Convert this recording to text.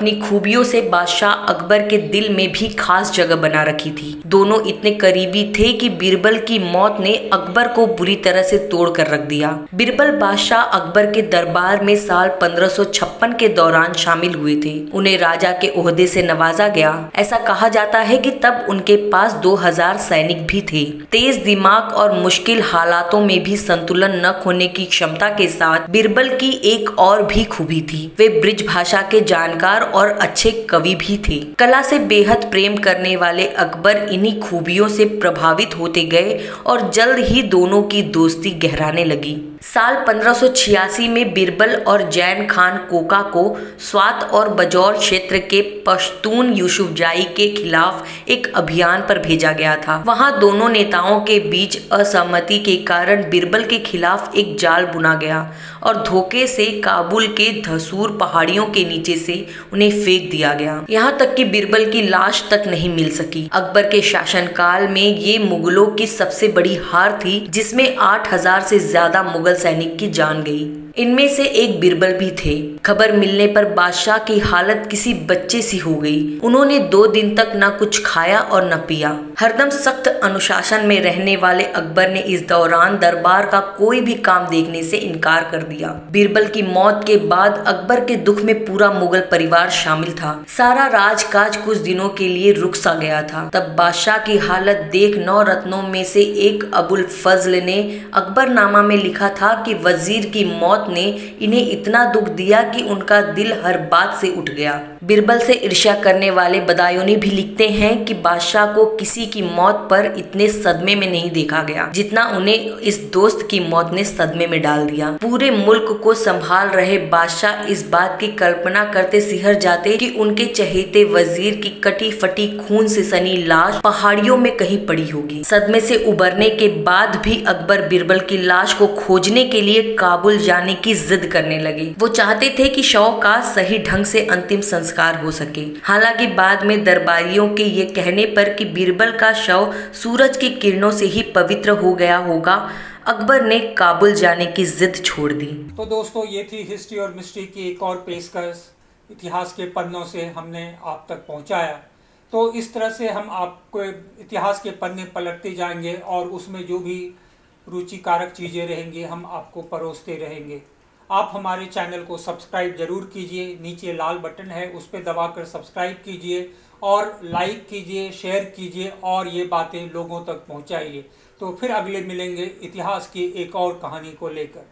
अपनी खूबियों से बादशाह अकबर के दिल में भी खास जगह बना रखी थी। दोनों इतने करीबी थे कि बीरबल की मौत ने अकबर को बुरी तरह से तोड़ कर रख दिया। बीरबल बादशाह अकबर के दरबार में साल 1556 के दौरान शामिल हुए थे। उन्हें राजा के ओहदे से नवाजा गया। ऐसा कहा जाता है कि तब उनके पास 2000 सैनिक भी थे। तेज दिमाग और मुश्किल हालातों में भी संतुलन न खोने की क्षमता के साथ बीरबल की एक और भी खूबी थी। वे ब्रिज भाषा के जानकार और अच्छे कवि भी थे। कला से बेहद प्रेम करने वाले अकबर इन्हीं खूबियों से प्रभावित होते गए और जल्द ही दोनों की दोस्ती गहराने लगी। साल 1586 में बीरबल और जैन खान कोका को स्वात और बजौर क्षेत्र के पश्तून यूसुफजाई के खिलाफ एक अभियान पर भेजा गया था। वहां दोनों नेताओं के बीच असहमति के कारण बीरबल के खिलाफ एक जाल बुना गया और धोखे से काबुल के धसूर पहाड़ियों के नीचे से उन्हें फेंक दिया गया। यहाँ तक कि बीरबल की लाश तक नहीं मिल सकी। अकबर के शासनकाल में ये मुगलों की सबसे बड़ी हार थी, जिसमें 8000 से ज्यादा मुगल सैनिक की जान गई। इनमें से एक बीरबल भी थे। खबर मिलने पर बादशाह की हालत किसी बच्चे सी हो गई। उन्होंने 2 दिन तक न कुछ खाया और न पिया। हरदम सख्त अनुशासन में रहने वाले अकबर ने इस दौरान दरबार का कोई भी काम देखने से इनकार कर दिया। बीरबल की मौत के बाद अकबर के दुख में पूरा मुगल परिवार शामिल था। सारा राजकाज कुछ दिनों के लिए रुक सा गया था। तब बादशाह की हालत देख 9 रत्नों में से एक अबुल फजल ने अकबरनामा में लिखा था कि वजीर की मौत ने इन्हें इतना दुख दिया कि उनका दिल हर बात से उठ गया। बीरबल से ईर्ष्या करने वाले बदायूनी भी लिखते हैं कि बादशाह को किसी की मौत पर इतने सदमे में नहीं देखा गया जितना उन्हें इस दोस्त की मौत ने सदमे में डाल दिया। पूरे मुल्क को संभाल रहे बादशाह इस बात की कल्पना करते सिहर जाते कि उनके चहेते वजीर की कटी फटी खून से सनी लाश पहाड़ियों में कहीं पड़ी होगी। सदमे से उबरने के बाद भी अकबर बीरबल की लाश को खोजने के लिए काबुल जाने की जिद करने लगे। वो चाहते थे कि शव का सही ढंग से अंतिम संस्कार हो सके। हालांकि बाद में दरबारियों के ये कहने पर कि बीरबल का शव सूरज की किरणों से ही पवित्र हो गया होगा, अकबर ने काबुल जाने की जिद छोड़ दी। तो दोस्तों, ये थी हिस्ट्री और मिस्ट्री की एक और पेशकश। इतिहास के पन्नों से हमने आप तक पहुंचाया। तो इस तरह से हम आपको इतिहास के पन्ने पलटते जाएंगे और उसमें जो भी रुचिकारक चीज़ें रहेंगी हम आपको परोसते रहेंगे। आप हमारे चैनल को सब्सक्राइब जरूर कीजिए। नीचे लाल बटन है, उस पर दबाकर सब्सक्राइब कीजिए और लाइक कीजिए, शेयर कीजिए और ये बातें लोगों तक पहुंचाइए। तो फिर अगले मिलेंगे इतिहास की एक और कहानी को लेकर।